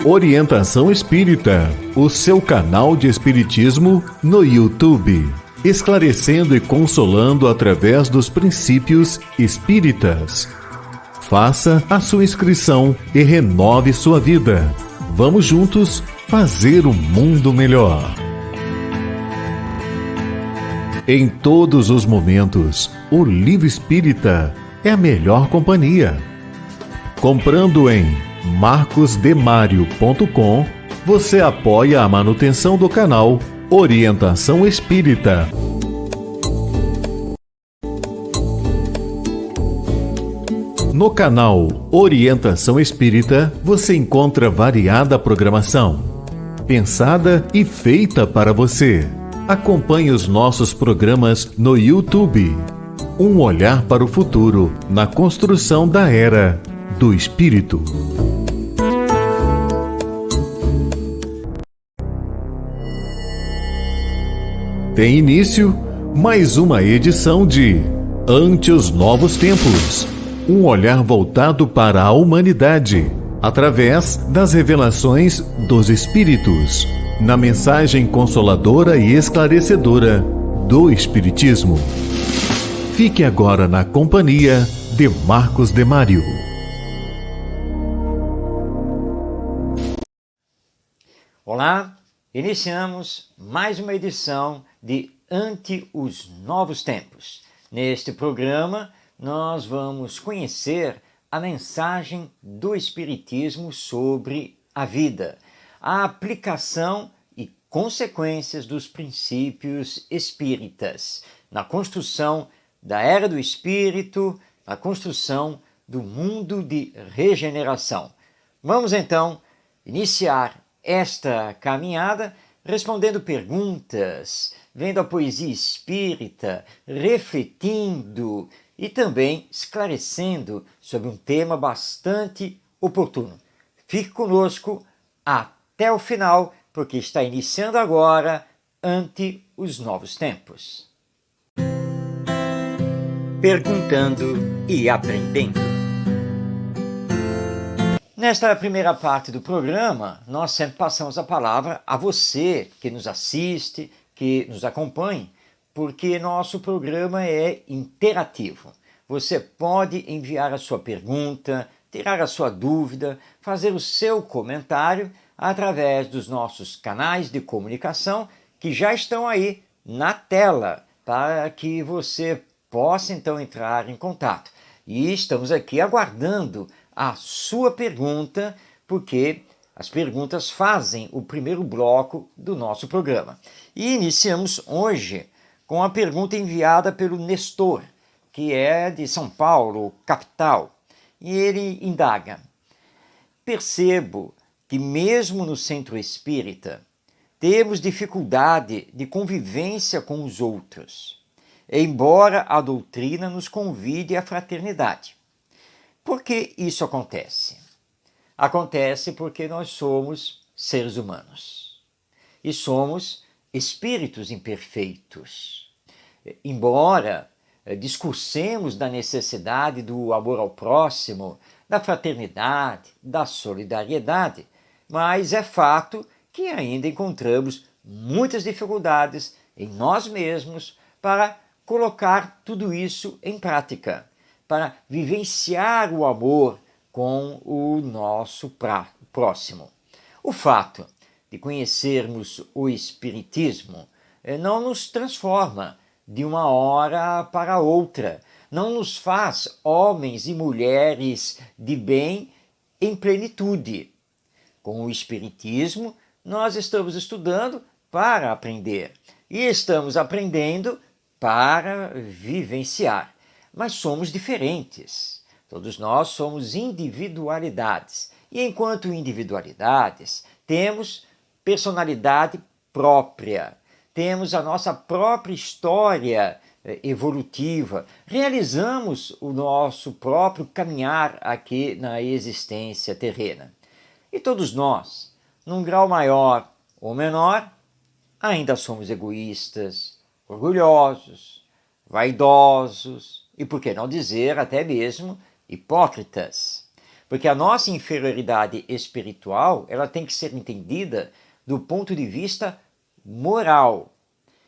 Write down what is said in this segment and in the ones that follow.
Orientação Espírita, o seu canal de espiritismo no YouTube, esclarecendo e consolando através dos princípios espíritas. Faça a sua inscrição e renove sua vida. Vamos juntos fazer o mundo melhor. Em todos os momentos, o Livro Espírita é a melhor companhia. Comprando em marcosdemario.com, você apoia a manutenção do canal Orientação Espírita. No canal Orientação Espírita, você encontra variada programação, pensada e feita para você. Acompanhe os nossos programas no YouTube. Um olhar para o futuro na construção da Era do Espírito. Tem início mais uma edição de Ante os Novos Tempos. Um olhar voltado para a humanidade, através das revelações dos Espíritos, na mensagem consoladora e esclarecedora do Espiritismo. Fique agora na companhia de Marcos Demário. Olá, iniciamos mais uma edição de Ante os Novos Tempos. Neste programa, nós vamos conhecer a mensagem do Espiritismo sobre a vida, a aplicação e consequências dos princípios espíritas na construção da Era do Espírito, na construção do mundo de regeneração. Vamos então iniciar esta caminhada respondendo perguntas, vendo a poesia espírita, refletindo e também esclarecendo sobre um tema bastante oportuno. Fique conosco até o final, porque está iniciando agora Ante os Novos Tempos. Perguntando e aprendendo. Nesta primeira parte do programa, nós sempre passamos a palavra a você que nos assiste, que nos acompanhe, porque nosso programa é interativo. Você pode enviar a sua pergunta, tirar a sua dúvida, fazer o seu comentário através dos nossos canais de comunicação que já estão aí na tela para que você possa então entrar em contato. E estamos aqui aguardando a sua pergunta, porque as perguntas fazem o primeiro bloco do nosso programa. E iniciamos hoje com a pergunta enviada pelo Nestor, que é de São Paulo, capital. E ele indaga: percebo que mesmo no centro espírita temos dificuldade de convivência com os outros, embora a doutrina nos convide à fraternidade. Por que isso acontece? Acontece porque nós somos seres humanos e somos espíritos imperfeitos. Embora discursemos da necessidade do amor ao próximo, da fraternidade, da solidariedade, mas é fato que ainda encontramos muitas dificuldades em nós mesmos para colocar tudo isso em prática, para vivenciar o amor com o nosso próximo. O fato de conhecermos o Espiritismo não nos transforma de uma hora para outra, não nos faz homens e mulheres de bem em plenitude. Com o Espiritismo, nós estamos estudando para aprender e estamos aprendendo para vivenciar, mas somos diferentes. Todos nós somos individualidades e, enquanto individualidades, temos personalidade própria, temos a nossa própria história evolutiva, realizamos o nosso próprio caminhar aqui na existência terrena. E todos nós, num grau maior ou menor, ainda somos egoístas, orgulhosos, vaidosos e, por que não dizer, até mesmo hipócritas. Porque a nossa inferioridade espiritual, ela tem que ser entendida do ponto de vista moral.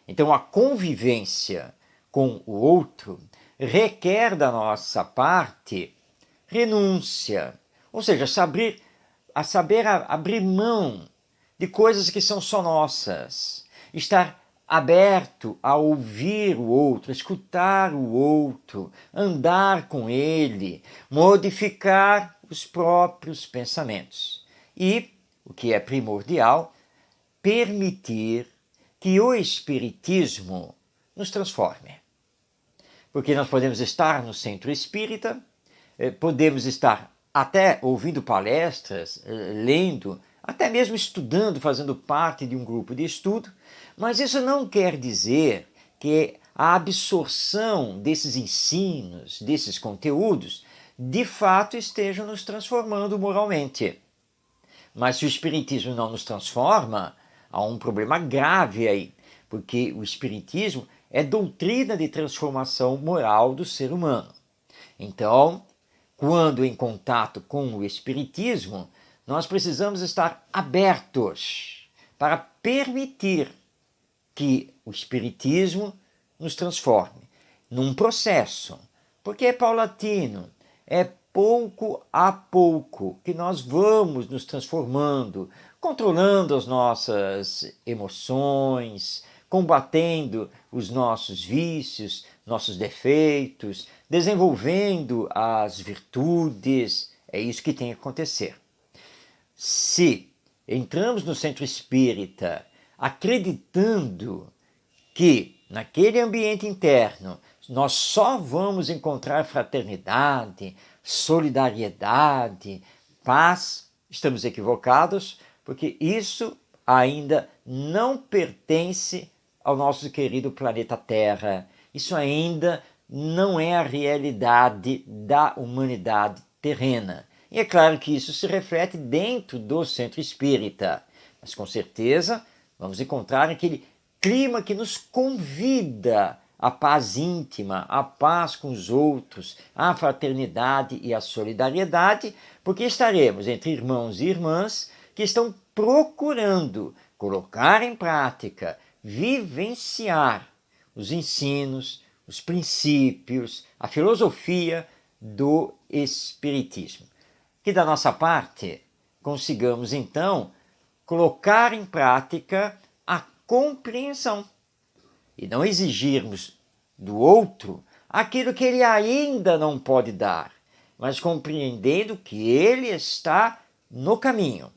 Então a convivência com o outro requer da nossa parte renúncia, ou seja, saber abrir mão de coisas que são só nossas, estar aberto a ouvir o outro, escutar o outro, andar com ele, modificar os próprios pensamentos. E, o que é primordial, permitir que o Espiritismo nos transforme. Porque nós podemos estar no centro espírita, podemos estar até ouvindo palestras, lendo, até mesmo estudando, fazendo parte de um grupo de estudo, mas isso não quer dizer que a absorção desses ensinos, desses conteúdos, de fato estejam nos transformando moralmente. Mas se o Espiritismo não nos transforma, há um problema grave aí, porque o Espiritismo é doutrina de transformação moral do ser humano. Então, quando em contato com o Espiritismo, nós precisamos estar abertos para permitir que o Espiritismo nos transforme num processo, porque é paulatino, é pouco a pouco que nós vamos nos transformando, controlando as nossas emoções, combatendo os nossos vícios, nossos defeitos, desenvolvendo as virtudes. É isso que tem que acontecer. Se entramos no centro espírita acreditando que naquele ambiente interno nós só vamos encontrar fraternidade, solidariedade, paz, estamos equivocados, porque isso ainda não pertence ao nosso querido planeta Terra. Isso ainda não é a realidade da humanidade terrena. E é claro que isso se reflete dentro do centro espírita, mas com certeza vamos encontrar aquele clima que nos convida à paz íntima, à paz com os outros, à fraternidade e à solidariedade, porque estaremos entre irmãos e irmãs que estão procurando colocar em prática, vivenciar os ensinos, os princípios, a filosofia do Espiritismo. Que da nossa parte consigamos então colocar em prática a compreensão e não exigirmos do outro aquilo que ele ainda não pode dar, mas compreendendo que ele está no caminho,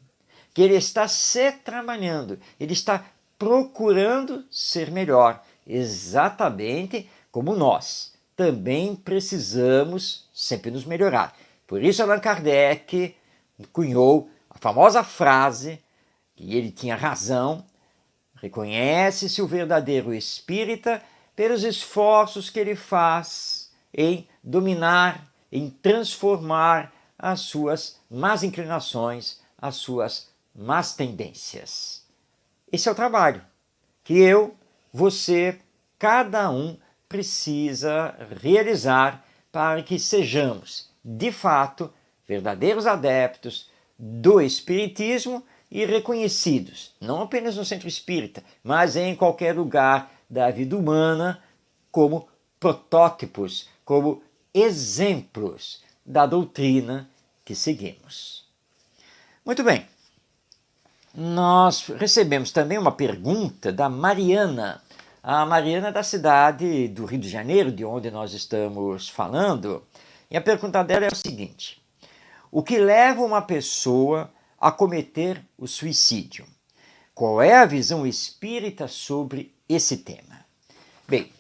que ele está se trabalhando, ele está procurando ser melhor, exatamente como nós também precisamos sempre nos melhorar. Por isso Allan Kardec cunhou a famosa frase, que ele tinha razão: reconhece-se o verdadeiro espírita pelos esforços que ele faz em dominar, em transformar as suas más inclinações, as suas más tendências. Esse é o trabalho que eu, você, cada um precisa realizar para que sejamos, de fato, verdadeiros adeptos do Espiritismo e reconhecidos, não apenas no centro espírita, mas em qualquer lugar da vida humana, como protótipos, como exemplos da doutrina que seguimos. Muito bem, nós recebemos também uma pergunta da Mariana. A Mariana é da cidade do Rio de Janeiro, de onde nós estamos falando, e a pergunta dela é o seguinte: o que leva uma pessoa a cometer o suicídio? Qual é a visão espírita sobre esse tema? Bem,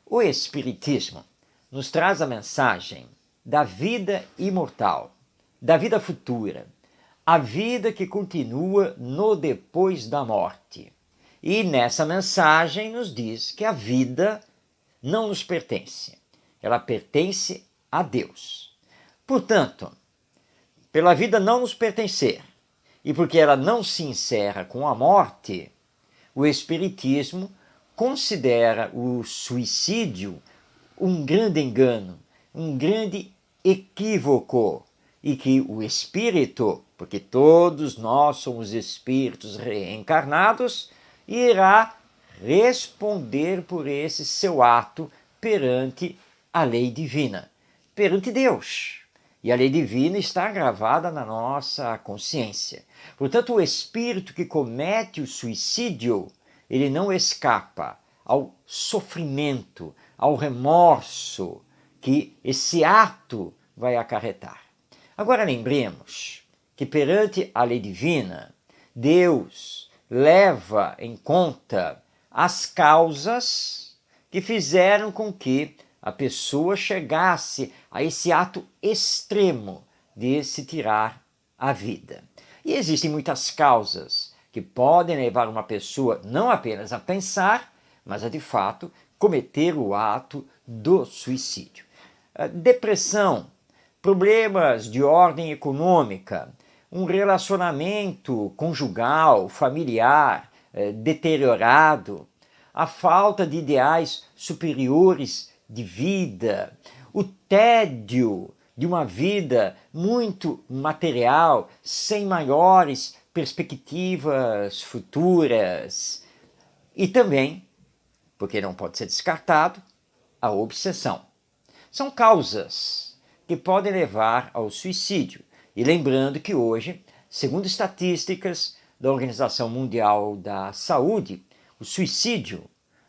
o Espiritismo nos traz a mensagem da vida imortal, da vida futura, a vida que continua no depois da morte. E nessa mensagem nos diz que a vida não nos pertence, ela pertence a Deus. Portanto, pela vida não nos pertencer, e porque ela não se encerra com a morte, o Espiritismo considera o suicídio um grande engano, um grande equívoco, e que o espírito, porque todos nós somos espíritos reencarnados, irá responder por esse seu ato perante a lei divina, perante Deus. E a lei divina está gravada na nossa consciência. Portanto, o espírito que comete o suicídio, ele não escapa ao sofrimento, ao remorso que esse ato vai acarretar. Agora lembremos que perante a lei divina, Deus leva em conta as causas que fizeram com que a pessoa chegasse a esse ato extremo de se tirar a vida. E existem muitas causas que podem levar uma pessoa não apenas a pensar, mas a de fato cometer o ato do suicídio. Depressão, problemas de ordem econômica, um relacionamento conjugal, familiar deteriorado, a falta de ideais superiores de vida, o tédio de uma vida muito material, sem maiores perspectivas futuras. E também, porque não pode ser descartado, a obsessão. São causas que podem levar ao suicídio. E lembrando que hoje, segundo estatísticas da Organização Mundial da Saúde, o suicídio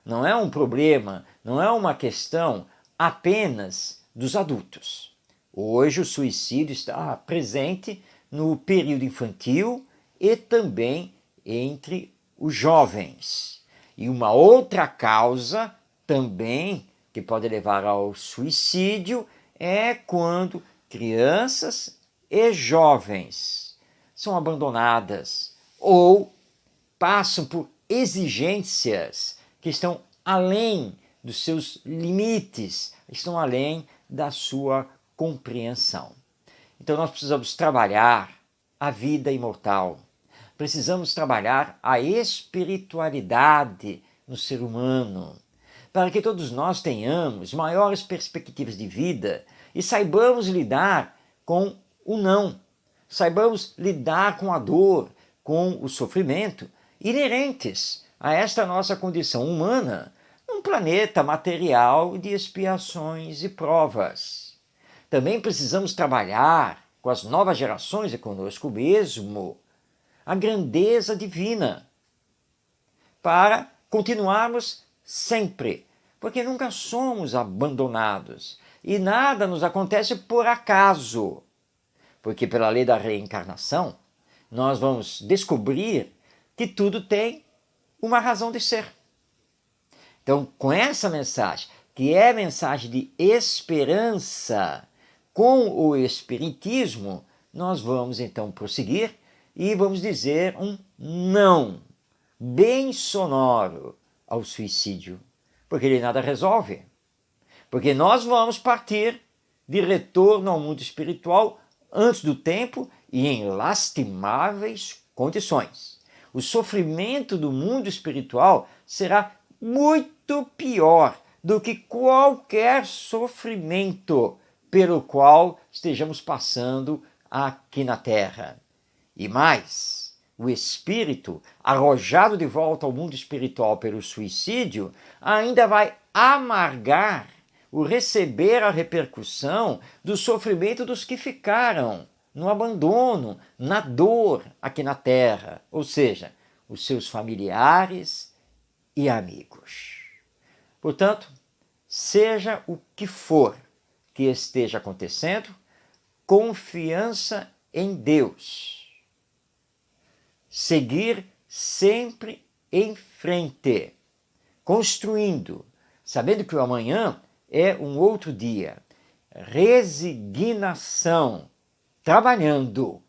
não é um problema, não é uma questão apenas dos adultos. Hoje o suicídio está presente no período infantil e também entre os jovens. E uma outra causa também que pode levar ao suicídio é quando crianças e jovens são abandonadas ou passam por exigências que estão além dos seus limites, estão além da sua compreensão. Então nós precisamos trabalhar a vida imortal, precisamos trabalhar a espiritualidade no ser humano, para que todos nós tenhamos maiores perspectivas de vida e saibamos lidar com o não, saibamos lidar com a dor, com o sofrimento inerentes a esta nossa condição humana num planeta material de expiações e provas. Também precisamos trabalhar com as novas gerações e conosco mesmo a grandeza divina para continuarmos sempre, porque nunca somos abandonados e nada nos acontece por acaso, porque pela lei da reencarnação nós vamos descobrir que tudo tem uma razão de ser. Então, com essa mensagem, que é mensagem de esperança, com o Espiritismo, nós vamos então prosseguir e vamos dizer um não bem sonoro ao suicídio, porque ele nada resolve. Porque nós vamos partir de retorno ao mundo espiritual antes do tempo e em lastimáveis condições. O sofrimento do mundo espiritual será muito pior do que qualquer sofrimento pelo qual estejamos passando aqui na Terra. E mais, o espírito, arrojado de volta ao mundo espiritual pelo suicídio, ainda vai amargar o receber a repercussão do sofrimento dos que ficaram no abandono, na dor aqui na Terra, ou seja, os seus familiares e amigos. Portanto, seja o que for que esteja acontecendo, confiança em Deus. Seguir sempre em frente, construindo, sabendo que o amanhã é um outro dia. Resignação, trabalhando,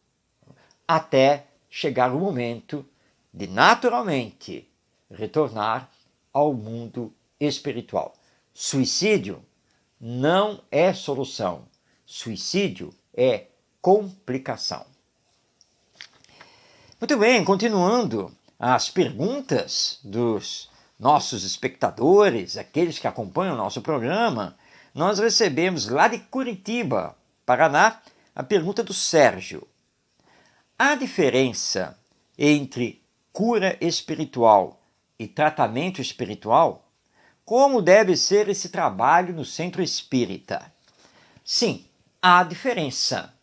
até chegar o momento de naturalmente retornar ao mundo espiritual. Suicídio não é solução. Suicídio é complicação. Muito bem, continuando as perguntas dos nossos espectadores, aqueles que acompanham o nosso programa, nós recebemos lá de Curitiba, Paraná, a pergunta do Sérgio. Há diferença entre cura espiritual e tratamento espiritual? Como deve ser esse trabalho no centro espírita? Sim, há diferença.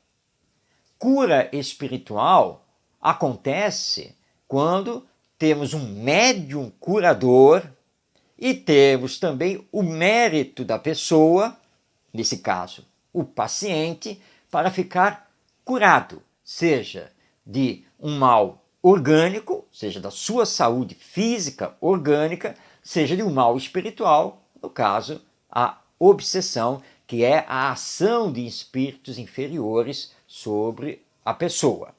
Cura espiritual acontece quando temos um médium curador e temos também o mérito da pessoa, nesse caso, o paciente, para ficar curado, seja de um mal orgânico, seja da sua saúde física orgânica, seja de um mal espiritual, no caso, a obsessão, que é a ação de espíritos inferiores sobre a pessoa.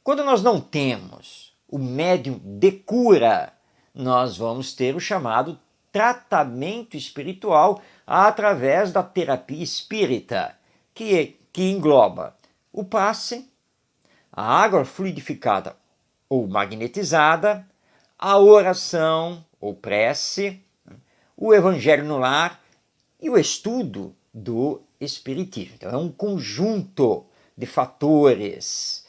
Quando nós não temos o médium de cura, nós vamos ter o chamado tratamento espiritual através da terapia espírita, que engloba o passe, a água fluidificada ou magnetizada, a oração ou prece, o evangelho no lar e o estudo do espiritismo. Então, é um conjunto de fatores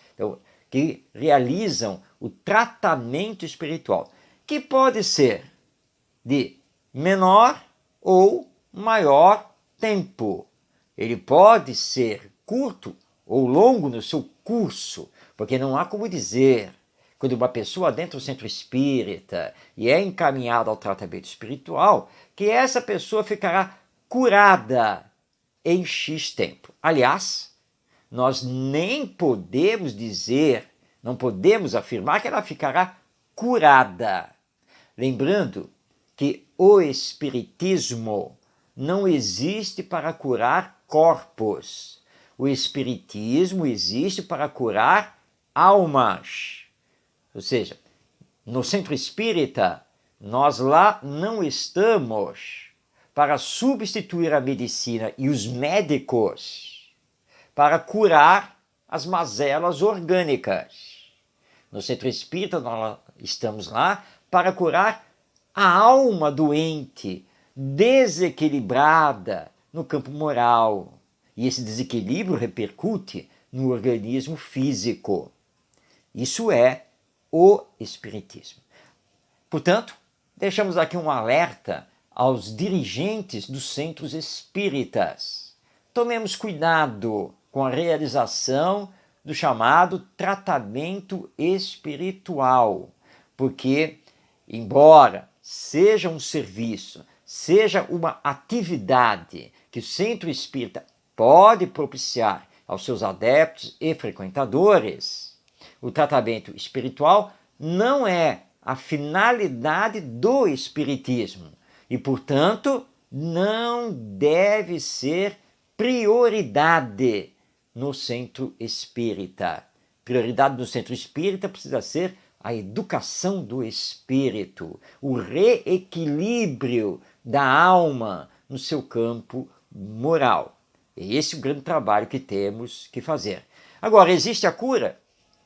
que realizam o tratamento espiritual, que pode ser de menor ou maior tempo. Ele pode ser curto ou longo no seu curso, porque não há como dizer, quando uma pessoa adentra o centro espírita e é encaminhada ao tratamento espiritual, que essa pessoa ficará curada em X tempo. Aliás, nós nem podemos dizer, não podemos afirmar que ela ficará curada. Lembrando que o espiritismo não existe para curar corpos. O espiritismo existe para curar almas. Ou seja, no centro espírita, nós lá não estamos para substituir a medicina e os médicos para curar as mazelas orgânicas. No centro espírita, nós estamos lá para curar a alma doente, desequilibrada no campo moral. E esse desequilíbrio repercute no organismo físico. Isso é o espiritismo. Portanto, deixamos aqui um alerta aos dirigentes dos centros espíritas. Tomemos cuidado com a realização do chamado tratamento espiritual, porque, embora seja um serviço, seja uma atividade que o centro espírita pode propiciar aos seus adeptos e frequentadores, o tratamento espiritual não é a finalidade do espiritismo e, portanto, não deve ser prioridade no centro espírita. Prioridade no centro espírita precisa ser a educação do espírito, o reequilíbrio da alma no seu campo moral. E esse é o grande trabalho que temos que fazer. Agora, existe a cura?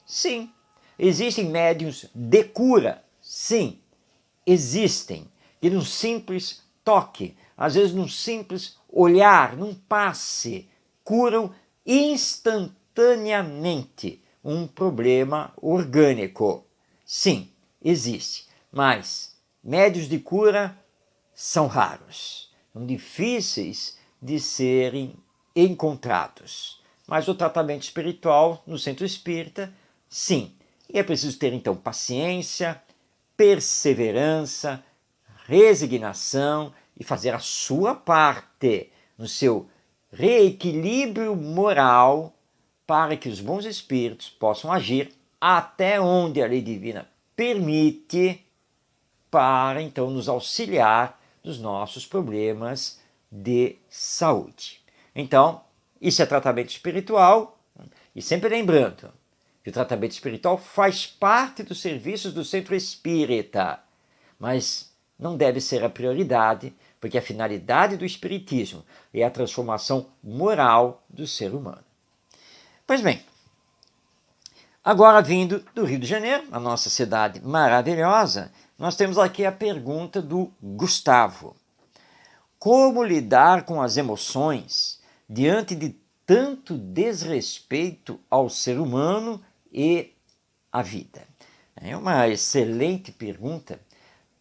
Sim. Existem médiuns de cura? Sim. Existem. E num simples toque, às vezes num simples olhar, num passe, curam instantaneamente um problema orgânico. Sim, existe, mas médiuns de cura são raros, são difíceis de serem encontrados. Mas o tratamento espiritual no centro espírita, sim. E é preciso ter então paciência, perseverança, resignação e fazer a sua parte no seu reequilíbrio moral para que os bons espíritos possam agir até onde a lei divina permite para então nos auxiliar nos nossos problemas de saúde. Então, isso é tratamento espiritual e sempre lembrando que o tratamento espiritual faz parte dos serviços do centro espírita, mas não deve ser a prioridade, porque a finalidade do espiritismo é a transformação moral do ser humano. Pois bem, agora vindo do Rio de Janeiro, a nossa cidade maravilhosa, nós temos aqui a pergunta do Gustavo. Como lidar com as emoções diante de tanto desrespeito ao ser humano e à vida? É uma excelente pergunta,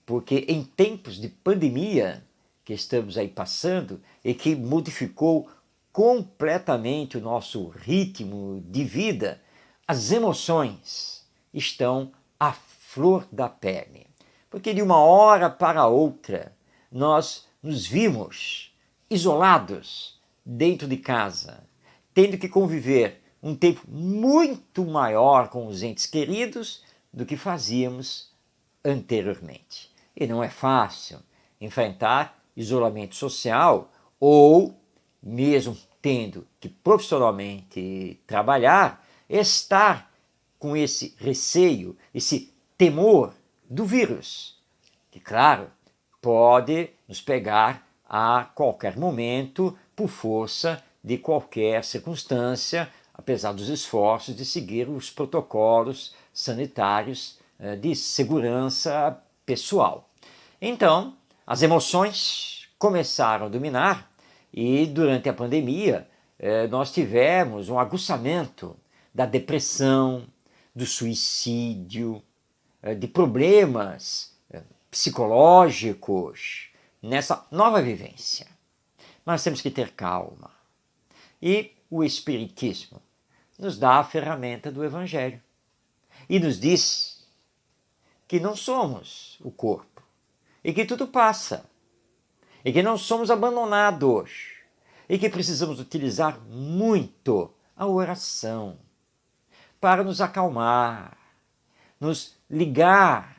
porque em tempos de pandemia que estamos aí passando e que modificou completamente o nosso ritmo de vida, as emoções estão à flor da pele. Porque de uma hora para outra nós nos vimos isolados dentro de casa, tendo que conviver um tempo muito maior com os entes queridos do que fazíamos anteriormente. E não é fácil enfrentar isolamento social ou, mesmo tendo que profissionalmente trabalhar, estar com esse receio, esse temor do vírus, que, claro, pode nos pegar a qualquer momento por força de qualquer circunstância, apesar dos esforços de seguir os protocolos sanitários de segurança pessoal. Então, as emoções começaram a dominar e durante a pandemia nós tivemos um aguçamento da depressão, do suicídio, de problemas psicológicos nessa nova vivência. Nós temos que ter calma. E o Espiritismo nos dá a ferramenta do Evangelho e nos diz que não somos o corpo e que tudo passa e que não somos abandonados e que precisamos utilizar muito a oração para nos acalmar, nos ligar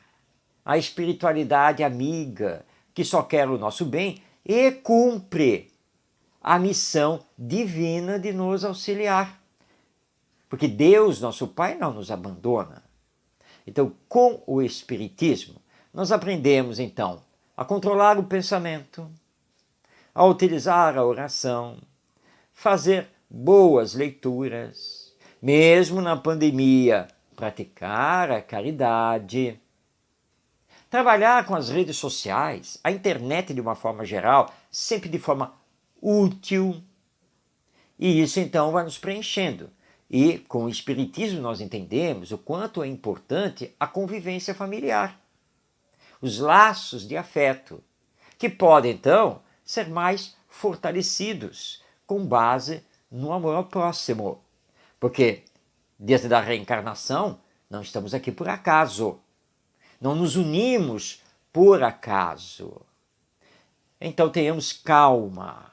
à espiritualidade amiga que só quer o nosso bem e cumpre a missão divina de nos auxiliar. Porque Deus, nosso Pai, não nos abandona. Então, com o Espiritismo, nós aprendemos, então, a controlar o pensamento, a utilizar a oração, fazer boas leituras, mesmo na pandemia, praticar a caridade, trabalhar com as redes sociais, a internet de uma forma geral, sempre de forma útil. E isso então vai nos preenchendo. E com o Espiritismo nós entendemos o quanto é importante a convivência familiar, os laços de afeto, que podem então ser mais fortalecidos com base no amor ao próximo. Porque diante da reencarnação não estamos aqui por acaso, não nos unimos por acaso. Então tenhamos calma,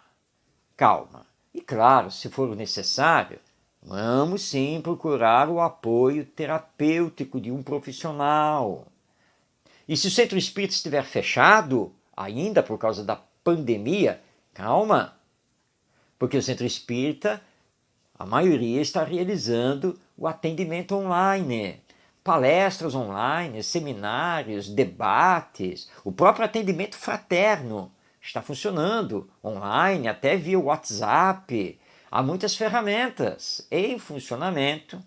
calma. E claro, se for necessário, vamos sim procurar o apoio terapêutico de um profissional. E se o centro espírita estiver fechado, ainda por causa da pandemia, calma, porque o centro espírita, a maioria está realizando o atendimento online, palestras online, seminários, debates, o próprio atendimento fraterno está funcionando online, até via WhatsApp. Há muitas ferramentas em funcionamento,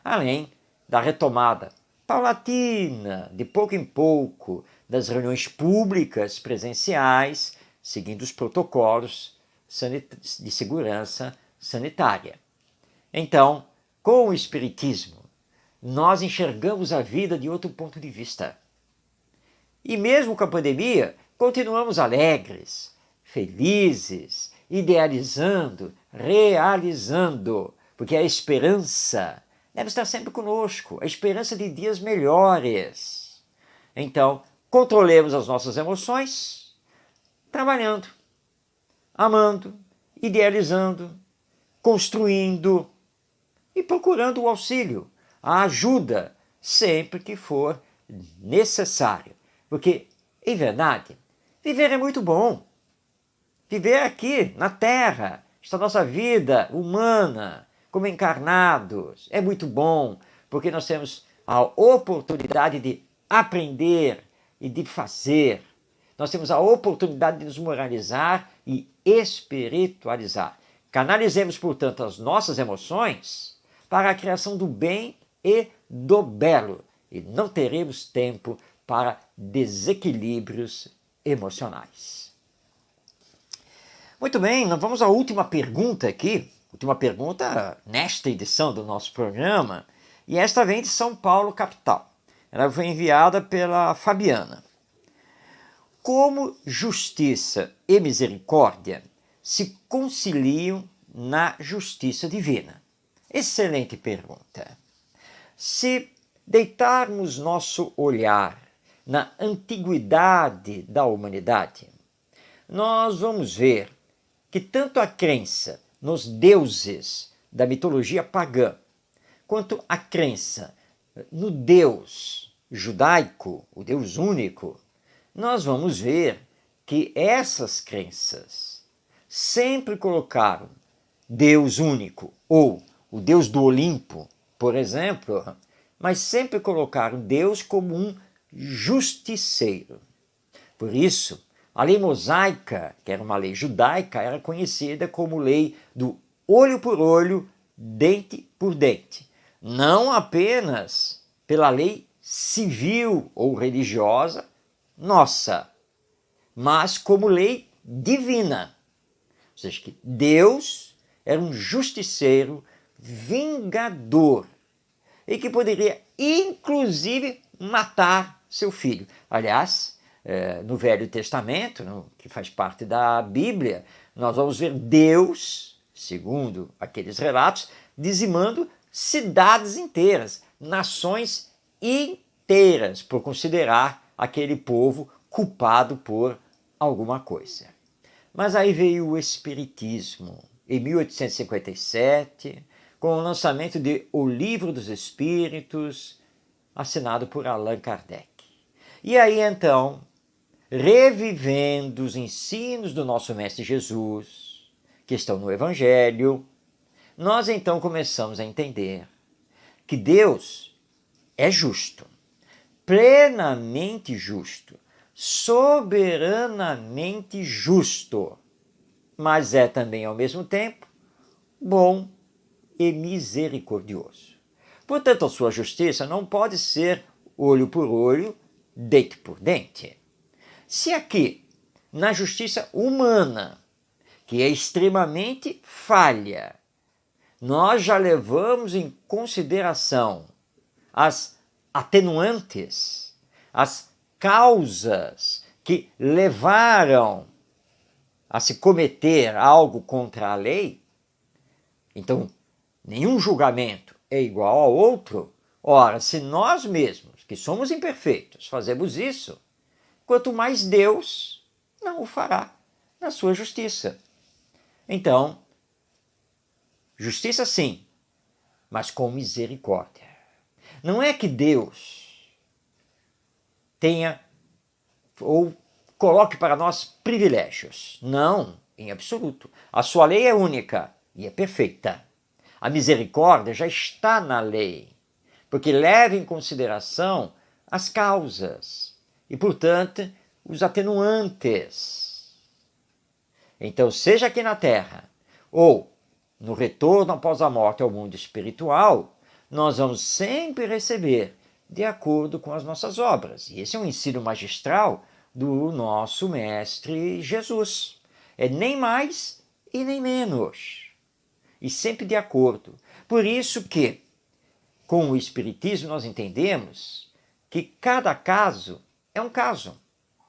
além da retomada paulatina, de pouco em pouco, das reuniões públicas presenciais, seguindo os protocolos de segurança sanitária. Então, com o Espiritismo, nós enxergamos a vida de outro ponto de vista. E mesmo com a pandemia, continuamos alegres, felizes, idealizando, realizando, porque a esperança deve estar sempre conosco, a esperança de dias melhores. Então, controlemos as nossas emoções, trabalhando, amando, idealizando, construindo e procurando o auxílio, a ajuda, sempre que for necessário. Porque, em verdade, viver é muito bom. Viver aqui, na Terra, esta nossa vida humana, como encarnados, é muito bom, porque nós temos a oportunidade de aprender e de fazer. Nós temos a oportunidade de nos moralizar e espiritualizar. Canalizemos, portanto, as nossas emoções para a criação do bem e do belo, e não teremos tempo para desequilíbrios emocionais. Muito bem, nós vamos à última pergunta aqui, Última pergunta nesta edição do nosso programa, e esta vem de São Paulo, capital. Ela foi enviada pela Fabiana. Como justiça e misericórdia se conciliam na justiça divina? Excelente pergunta. Se deitarmos nosso olhar na antiguidade da humanidade, nós vamos ver que tanto a crença nos deuses da mitologia pagã, quanto a crença no Deus judaico, o Deus único, nós vamos ver que essas crenças sempre colocaram Deus único, ou o Deus do Olimpo, por exemplo, mas sempre colocaram Deus como um justiceiro. Por isso, a lei mosaica, que era uma lei judaica, era conhecida como lei do olho por olho, dente por dente. Não apenas pela lei civil ou religiosa nossa, mas como lei divina. Ou seja, que Deus era um justiceiro vingador e que poderia, inclusive, matar seu filho. Aliás, no Velho Testamento, que faz parte da Bíblia, nós vamos ver Deus, segundo aqueles relatos, dizimando cidades inteiras, nações inteiras, por considerar aquele povo culpado por alguma coisa. Mas aí veio o Espiritismo, em 1857, com o lançamento de O Livro dos Espíritos, assinado por Allan Kardec. E aí então, revivendo os ensinos do nosso Mestre Jesus, que estão no Evangelho, nós então começamos a entender que Deus é justo, plenamente justo, soberanamente justo, mas é também ao mesmo tempo bom e misericordioso. Portanto, a sua justiça não pode ser olho por olho, dente por dente. Se aqui, na justiça humana, que é extremamente falha, nós já levamos em consideração as atenuantes, as causas que levaram a se cometer algo contra a lei, então nenhum julgamento é igual ao outro. Ora, se nós mesmos, que somos imperfeitos, fazemos isso, quanto mais Deus não o fará na sua justiça. Então, justiça sim, mas com misericórdia. Não é que Deus tenha ou coloque para nós privilégios. Não, em absoluto. A sua lei é única e é perfeita. A misericórdia já está na lei, porque leva em consideração as causas e, portanto, os atenuantes. Então, seja aqui na Terra ou no retorno após a morte ao mundo espiritual, nós vamos sempre receber de acordo com as nossas obras. E esse é um ensino magistral do nosso Mestre Jesus. É nem mais e nem menos. E sempre de acordo. Por isso que, com o Espiritismo, nós entendemos que cada caso é um caso.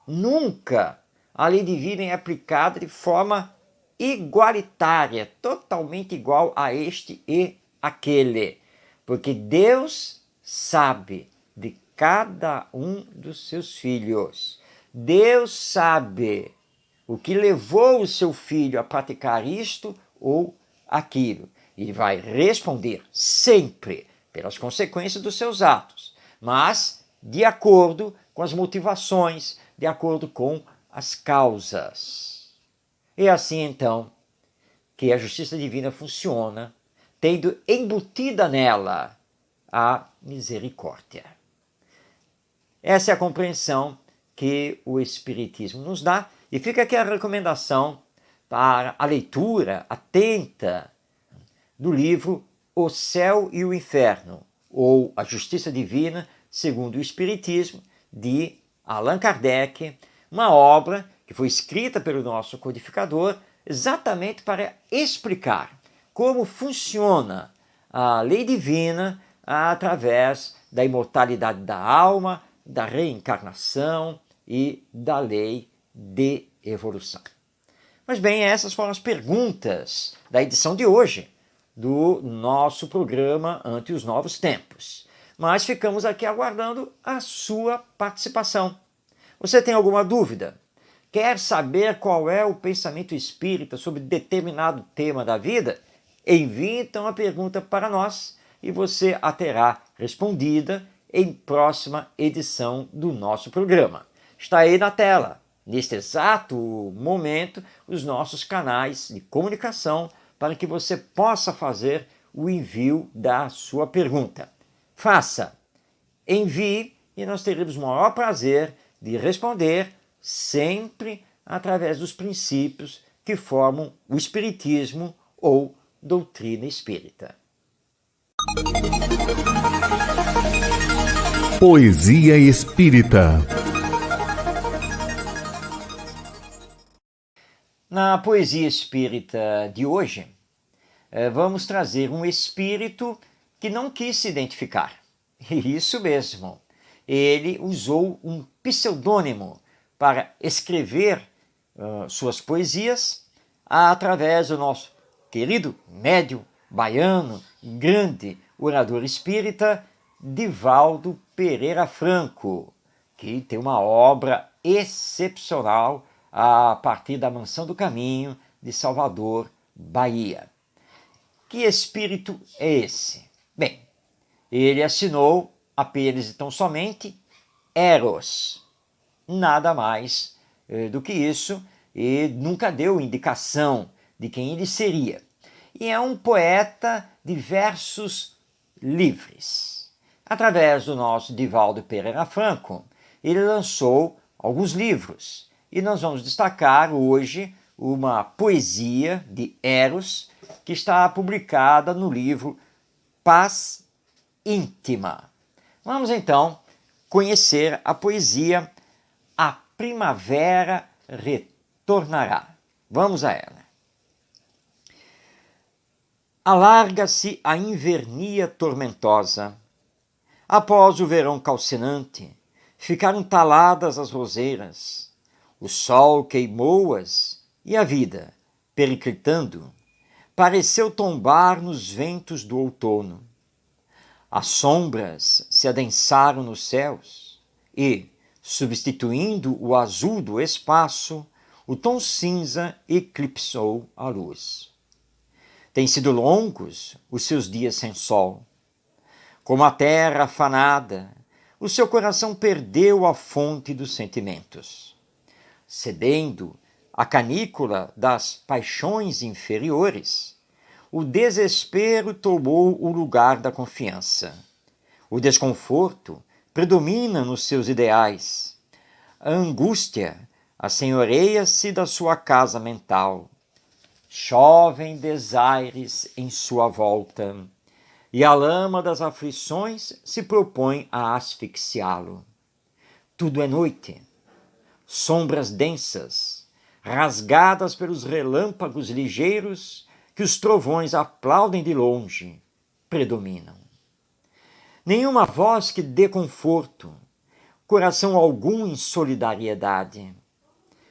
Nunca a lei divina é aplicada de forma igualitária, totalmente igual a este e aquele. Porque Deus sabe de cada um dos seus filhos. Deus sabe o que levou o seu filho a praticar isto ou aquilo. Ele vai responder sempre pelas consequências dos seus atos, mas de acordo com as motivações, de acordo com as causas. É assim então que a justiça divina funciona, tendo embutida nela a misericórdia. Essa é a compreensão que o Espiritismo nos dá, e fica aqui a recomendação para a leitura atenta do livro O Céu e o Inferno, ou A Justiça Divina segundo o Espiritismo, de Allan Kardec, uma obra que foi escrita pelo nosso codificador exatamente para explicar como funciona a lei divina através da imortalidade da alma, da reencarnação e da lei de evolução. Mas bem, essas foram as perguntas da edição de hoje do nosso programa Ante os Novos Tempos. Mas ficamos aqui aguardando a sua participação. Você tem alguma dúvida? Quer saber qual é o pensamento espírita sobre determinado tema da vida? Envie então a pergunta para nós e você a terá respondida em próxima edição do nosso programa. Está aí na tela, neste exato momento, os nossos canais de comunicação para que você possa fazer o envio da sua pergunta. Faça, envie e nós teremos o maior prazer de responder sempre através dos princípios que formam o Espiritismo ou doutrina espírita. Poesia Espírita. Na poesia espírita de hoje, vamos trazer um espírito que não quis se identificar. Isso mesmo, ele usou um pseudônimo para escrever suas poesias através do nosso querido médium baiano, grande orador espírita, Divaldo Pereira Franco, que tem uma obra excepcional a partir da Mansão do Caminho de Salvador, Bahia. Que espírito é esse? Bem, ele assinou apenas e tão somente Eros. Nada mais do que isso, e nunca deu indicação de quem ele seria. E é um poeta de versos livres. Através do nosso Divaldo Pereira Franco, ele lançou alguns livros. E nós vamos destacar hoje uma poesia de Eros, que está publicada no livro Paz Íntima. Vamos então conhecer a poesia A Primavera Retornará. Vamos a ela. Alarga-se a invernia tormentosa. Após o verão calcinante, ficaram taladas as roseiras. O sol queimou-as e a vida, periclitando, pareceu tombar nos ventos do outono. As sombras se adensaram nos céus e, substituindo o azul do espaço, o tom cinza eclipsou a luz. Têm sido longos os seus dias sem sol. Como a terra afanada, o seu coração perdeu a fonte dos sentimentos. Cedendo à canícula das paixões inferiores, o desespero tomou o lugar da confiança. O desconforto predomina nos seus ideais. A angústia assenhoreia-se da sua casa mental. Chovem desaires em sua volta, e a lama das aflições se propõe a asfixiá-lo. Tudo é noite. Sombras densas, rasgadas pelos relâmpagos ligeiros que os trovões aplaudem de longe, predominam. Nenhuma voz que dê conforto, coração algum em solidariedade.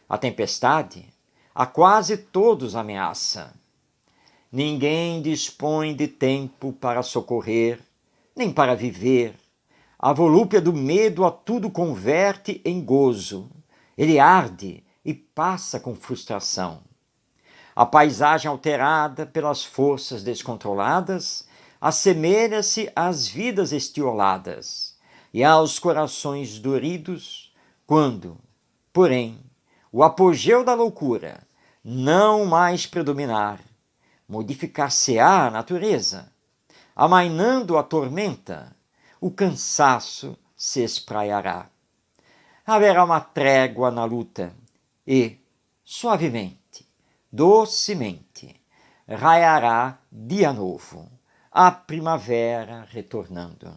A tempestade a quase todos ameaça. Ninguém dispõe de tempo para socorrer, nem para viver. A volúpia do medo a tudo converte em gozo. Ele arde e passa com frustração. A paisagem alterada pelas forças descontroladas assemelha-se às vidas estioladas e aos corações doridos, quando, porém, o apogeu da loucura não mais predominar, modificar-se-á a natureza, amainando a tormenta, o cansaço se espraiará. Haverá uma trégua na luta e, suavemente, docemente, raiará dia novo, a primavera retornando.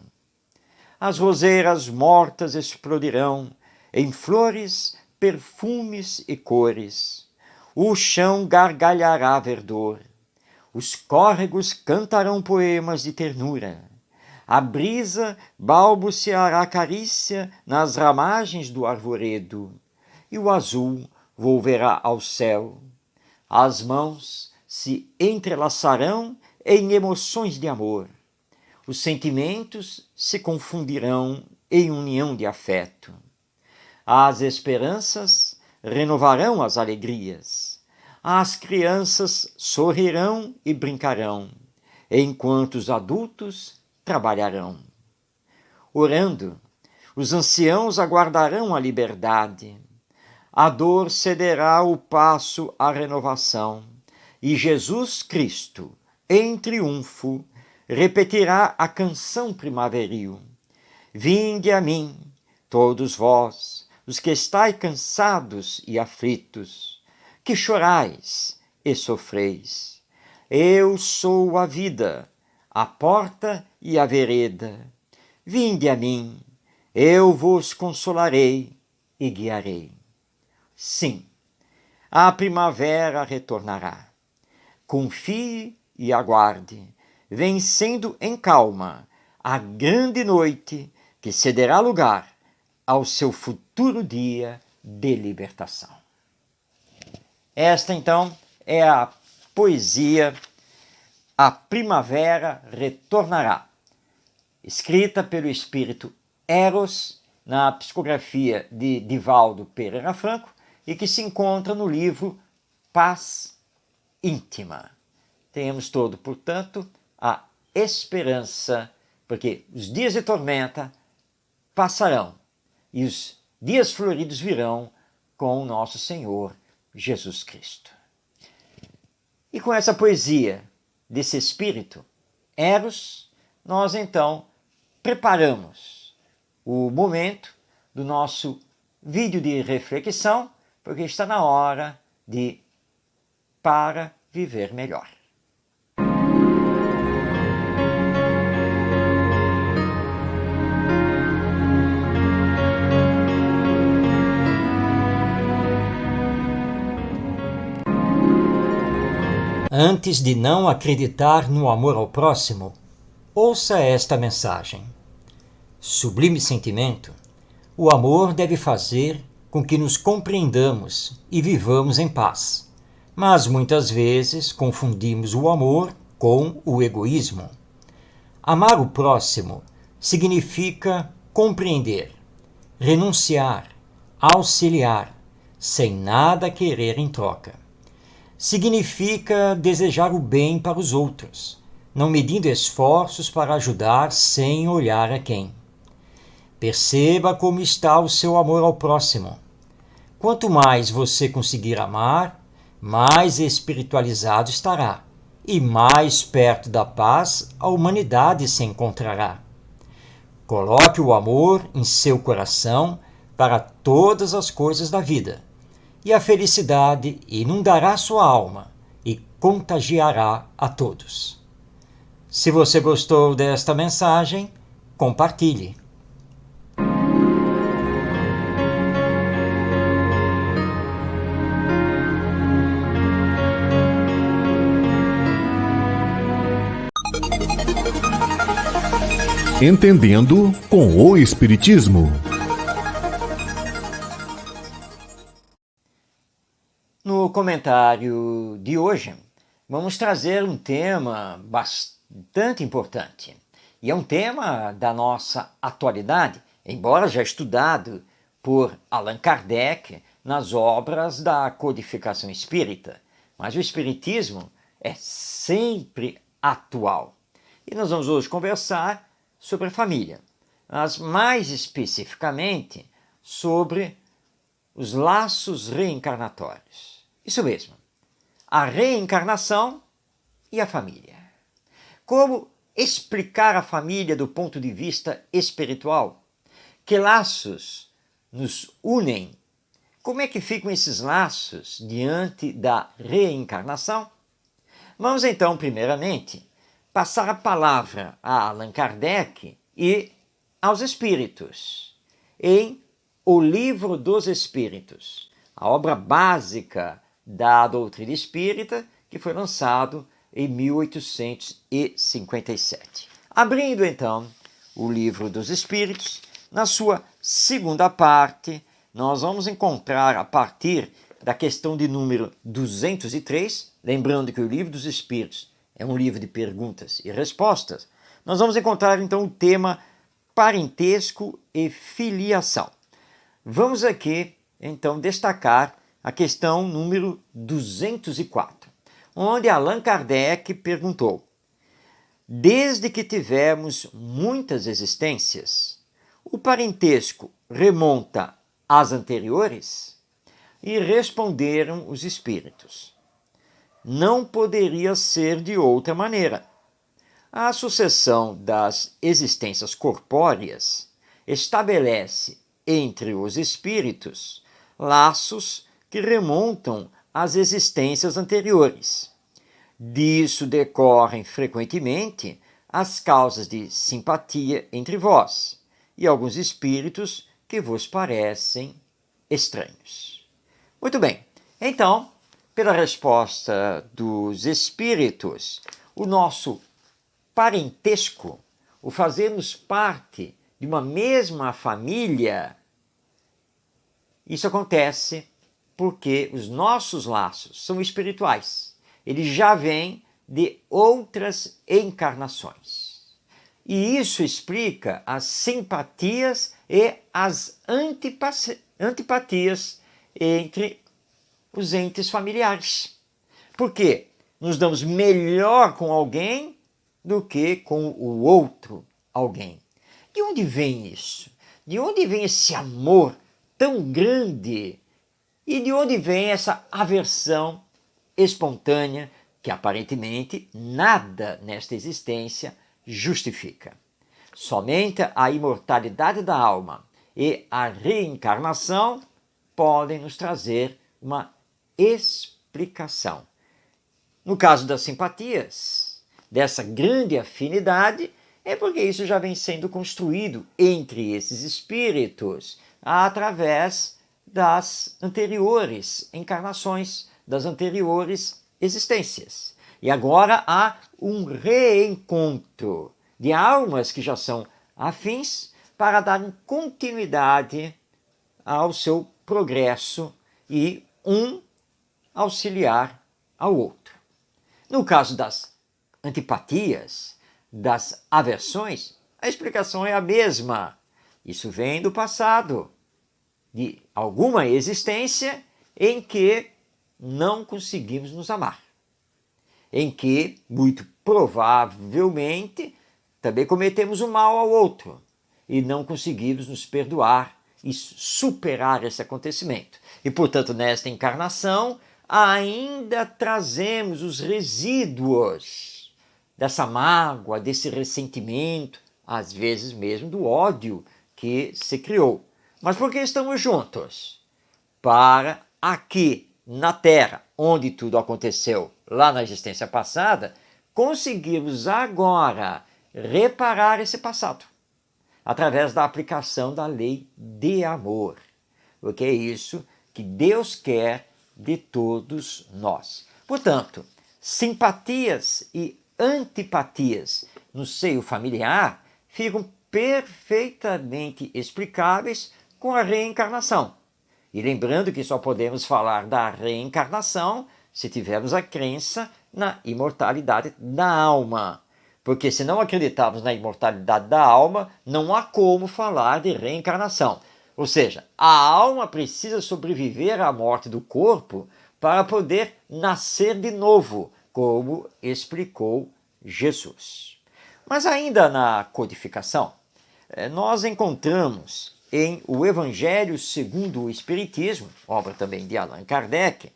As roseiras mortas explodirão em flores, perfumes e cores. O chão gargalhará verdor. Os córregos cantarão poemas de ternura. A brisa balbuciará carícia nas ramagens do arvoredo, e o azul volverá ao céu. As mãos se entrelaçarão em emoções de amor. Os sentimentos se confundirão em união de afeto. As esperanças renovarão as alegrias. As crianças sorrirão e brincarão, enquanto os adultos trabalharão. Orando, os anciãos aguardarão a liberdade. A dor cederá o passo à renovação, e Jesus Cristo, em triunfo, repetirá a canção primaveril. Vinde a mim, todos vós, os que estáis cansados e aflitos, que chorais e sofreis. Eu sou a vida, a porta e a vereda. Vinde a mim, eu vos consolarei e guiarei. Sim, a primavera retornará. Confie e aguarde, vencendo em calma a grande noite que cederá lugar ao seu futuro dia de libertação. Esta, então, é a poesia A Primavera Retornará, escrita pelo espírito Eros na psicografia de Divaldo Pereira Franco e que se encontra no livro Paz Íntima. Tenhamos todo, portanto, a esperança, porque os dias de tormenta passarão e os dias floridos virão com o nosso Senhor Jesus Cristo. E com essa poesia desse espírito, Eros, nós então preparamos o momento do nosso vídeo de reflexão, porque está na hora de Para Viver Melhor. Antes de não acreditar no amor ao próximo, ouça esta mensagem. Sublime sentimento, o amor deve fazer com que nos compreendamos e vivamos em paz. Mas muitas vezes confundimos o amor com o egoísmo. Amar o próximo significa compreender, renunciar, auxiliar, sem nada querer em troca. Significa desejar o bem para os outros, não medindo esforços para ajudar sem olhar a quem. Perceba como está o seu amor ao próximo. Quanto mais você conseguir amar, mais espiritualizado estará e mais perto da paz a humanidade se encontrará. Coloque o amor em seu coração para todas as coisas da vida, e a felicidade inundará sua alma e contagiará a todos. Se você gostou desta mensagem, compartilhe. Entendendo com o Espiritismo. No comentário de hoje, vamos trazer um tema bastante importante. E é um tema da nossa atualidade, embora já estudado por Allan Kardec nas obras da codificação espírita. Mas o espiritismo é sempre atual. E nós vamos hoje conversar sobre a família, mas mais especificamente sobre os laços reencarnatórios. Isso mesmo, a reencarnação e a família. Como explicar a família do ponto de vista espiritual? Que laços nos unem? Como é que ficam esses laços diante da reencarnação? Vamos então, primeiramente, passar a palavra a Allan Kardec e aos espíritos, em O Livro dos Espíritos, a obra básica da doutrina espírita, que foi lançado em 1857. Abrindo então o Livro dos Espíritos, na sua segunda parte, nós vamos encontrar a partir da questão de número 203, lembrando que o Livro dos Espíritos é um livro de perguntas e respostas, nós vamos encontrar então o tema parentesco e filiação. Vamos aqui então destacar a questão número 204, onde Allan Kardec perguntou: desde que tivemos muitas existências, o parentesco remonta às anteriores? E responderam os espíritos: não poderia ser de outra maneira. A sucessão das existências corpóreas estabelece entre os espíritos laços que remontam às existências anteriores. Disso decorrem frequentemente as causas de simpatia entre vós e alguns espíritos que vos parecem estranhos. Muito bem, então, pela resposta dos espíritos, o nosso parentesco, o fazermos parte de uma mesma família, isso acontece porque os nossos laços são espirituais. Eles já vêm de outras encarnações. E isso explica as simpatias e as antipatias entre os entes familiares. Por quê? Nos damos melhor com alguém do que com o outro alguém. De onde vem isso? De onde vem esse amor tão grande? E de onde vem essa aversão espontânea que aparentemente nada nesta existência justifica? Somente a imortalidade da alma e a reencarnação podem nos trazer uma explicação. No caso das simpatias, dessa grande afinidade, é porque isso já vem sendo construído entre esses espíritos através das anteriores encarnações, das anteriores existências. E agora há um reencontro de almas que já são afins para dar continuidade ao seu progresso e um auxiliar ao outro. No caso das antipatias, das aversões, a explicação é a mesma. Isso vem do passado, de alguma existência em que não conseguimos nos amar, em que, muito provavelmente, também cometemos o mal ao outro e não conseguimos nos perdoar e superar esse acontecimento. E, portanto, nesta encarnação, ainda trazemos os resíduos dessa mágoa, desse ressentimento, às vezes mesmo do ódio que se criou. Mas por que estamos juntos? Para aqui, na Terra, onde tudo aconteceu lá na existência passada, conseguirmos agora reparar esse passado, através da aplicação da lei de amor. Porque é isso que Deus quer de todos nós. Portanto, simpatias e antipatias no seio familiar ficam perfeitamente explicáveis com a reencarnação. E lembrando que só podemos falar da reencarnação se tivermos a crença na imortalidade da alma. Porque se não acreditarmos na imortalidade da alma, não há como falar de reencarnação. Ou seja, a alma precisa sobreviver à morte do corpo para poder nascer de novo, como explicou Jesus. Mas ainda na codificação, nós encontramos em O Evangelho segundo o Espiritismo, obra também de Allan Kardec,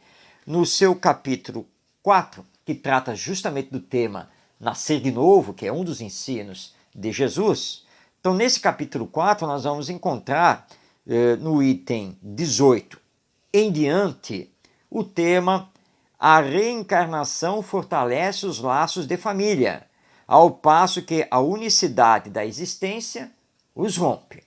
no seu capítulo 4, que trata justamente do tema nascer de novo, que é um dos ensinos de Jesus. Então, nesse capítulo 4, nós vamos encontrar no item 18 em diante o tema: a reencarnação fortalece os laços de família, ao passo que a unicidade da existência os rompe.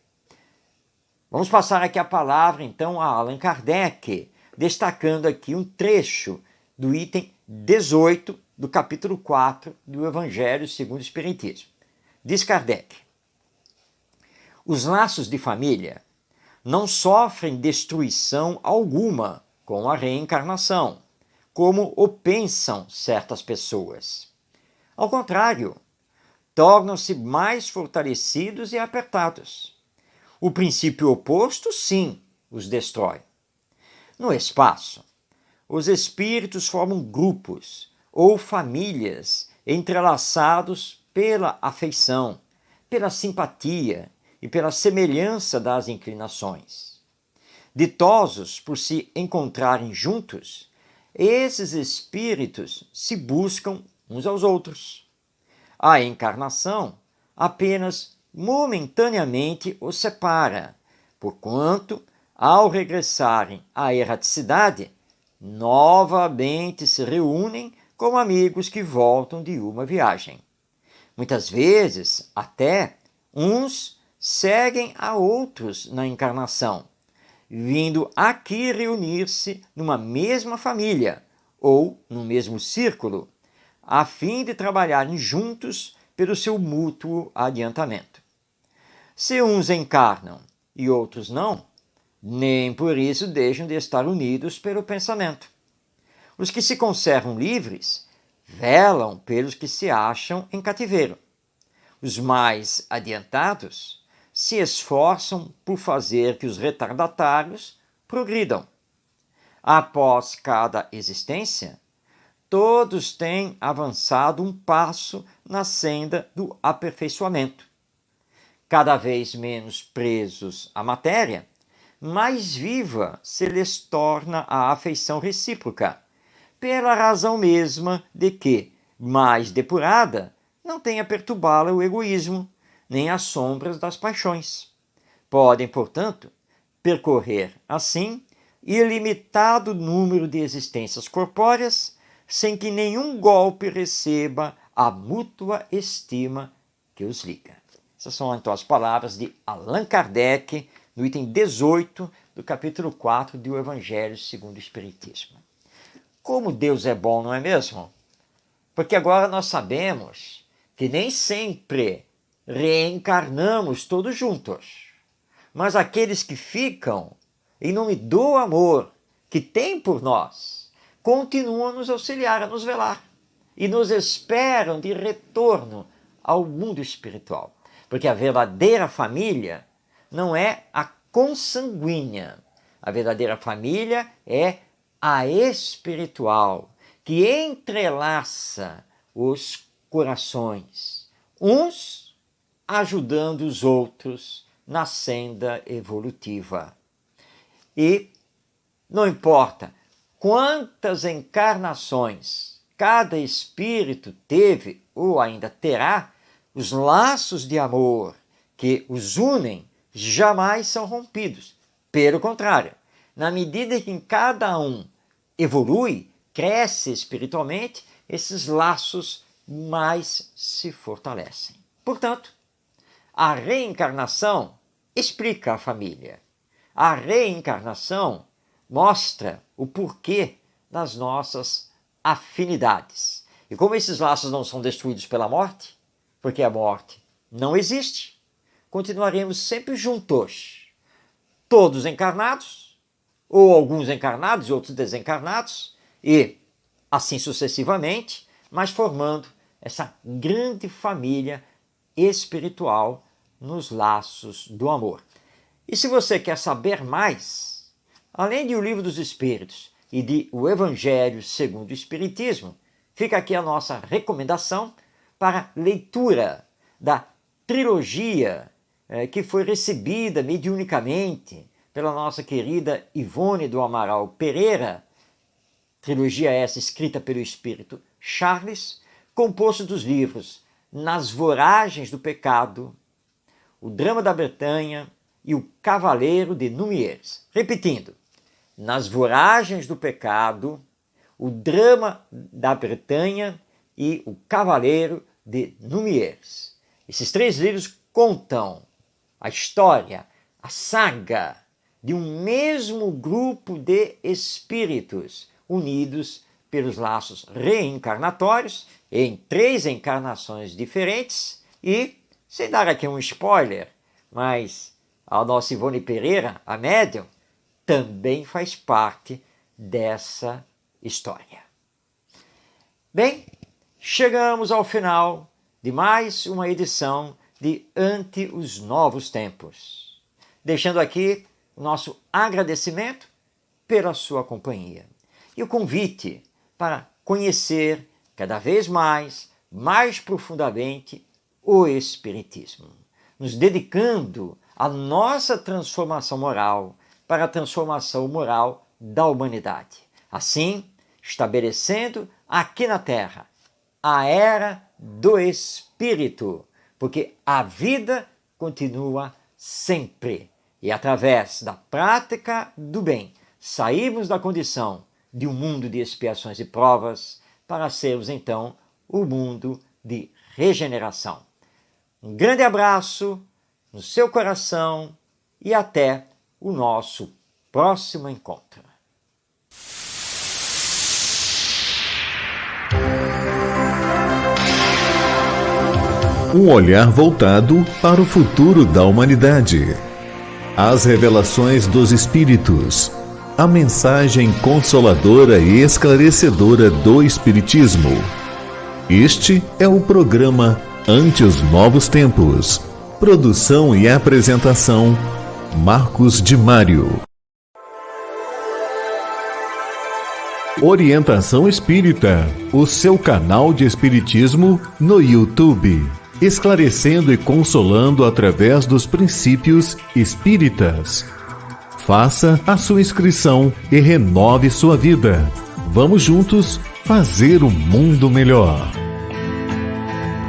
Vamos passar aqui a palavra então a Allan Kardec, destacando aqui um trecho do item 18 do capítulo 4 do Evangelho segundo o Espiritismo. Diz Kardec: os laços de família não sofrem destruição alguma com a reencarnação, como o pensam certas pessoas. Ao contrário, tornam-se mais fortalecidos e apertados. O princípio oposto, sim, os destrói. No espaço, os espíritos formam grupos ou famílias entrelaçados pela afeição, pela simpatia e pela semelhança das inclinações. Ditosos por se encontrarem juntos, esses espíritos se buscam uns aos outros. A encarnação apenas momentaneamente os separa, porquanto, ao regressarem à erraticidade, novamente se reúnem como amigos que voltam de uma viagem. Muitas vezes, até, uns seguem a outros na encarnação, vindo aqui reunir-se numa mesma família ou no mesmo círculo, a fim de trabalharem juntos pelo seu mútuo adiantamento. Se uns encarnam e outros não, nem por isso deixam de estar unidos pelo pensamento. Os que se conservam livres velam pelos que se acham em cativeiro. Os mais adiantados se esforçam por fazer que os retardatários progridam. Após cada existência, todos têm avançado um passo na senda do aperfeiçoamento. Cada vez menos presos à matéria, mais viva se lhes torna a afeição recíproca, pela razão mesma de que, mais depurada, não tem a perturbá-la o egoísmo, nem as sombras das paixões. Podem, portanto, percorrer, assim, ilimitado número de existências corpóreas, sem que nenhum golpe receba a mútua estima que os liga. Essas são então as palavras de Allan Kardec, no item 18 do capítulo 4 do Evangelho segundo o Espiritismo. Como Deus é bom, não é mesmo? Porque agora nós sabemos que nem sempre reencarnamos todos juntos, mas aqueles que ficam, em nome do amor que tem por nós, continuam a nos auxiliar, a nos velar e nos esperam de retorno ao mundo espiritual. Porque a verdadeira família não é a consanguínea, a verdadeira família é a espiritual, que entrelaça os corações, uns ajudando os outros na senda evolutiva. E não importa quantas encarnações cada espírito teve ou ainda terá, os laços de amor que os unem jamais são rompidos. Pelo contrário, na medida em que cada um evolui, cresce espiritualmente, esses laços mais se fortalecem. Portanto, a reencarnação explica a família. A reencarnação mostra o porquê das nossas afinidades. E como esses laços não são destruídos pela morte, porque a morte não existe, continuaremos sempre juntos, todos encarnados, ou alguns encarnados e outros desencarnados, e assim sucessivamente, mas formando essa grande família espiritual nos laços do amor. E se você quer saber mais, além de O Livro dos Espíritos e de O Evangelho segundo o Espiritismo, fica aqui a nossa recomendação para leitura da trilogia que foi recebida mediunicamente pela nossa querida Ivone do Amaral Pereira, trilogia essa escrita pelo espírito Charles, composto dos livros Nas Voragens do Pecado, O Drama da Bretanha e O Cavaleiro de Números. Repetindo, Nas Voragens do Pecado, O Drama da Bretanha e O Cavaleiro de Números. Esses três livros contam a história, a saga de um mesmo grupo de espíritos unidos pelos laços reencarnatórios, em 3 encarnações diferentes e, sem dar aqui um spoiler, mas a nossa Ivone Pereira, a médium, também faz parte dessa história. Bem, chegamos ao final de mais uma edição de Ante os Novos Tempos, deixando aqui o nosso agradecimento pela sua companhia e o convite para conhecer cada vez mais profundamente o Espiritismo, nos dedicando à nossa transformação moral para a transformação moral da humanidade. Assim, estabelecendo aqui na Terra a era do Espírito, porque a vida continua sempre. E através da prática do bem, saímos da condição de um mundo de expiações e provas para sermos então o mundo de regeneração. Um grande abraço no seu coração e até o nosso próximo encontro. Um olhar voltado para o futuro da humanidade. As revelações dos Espíritos. A mensagem consoladora e esclarecedora do Espiritismo. Este é o programa Ante os Novos Tempos. Produção e apresentação, Marcos de Mário. Orientação Espírita, o seu canal de Espiritismo no YouTube. Esclarecendo e consolando através dos princípios espíritas. Faça a sua inscrição e renove sua vida. Vamos juntos fazer um mundo melhor.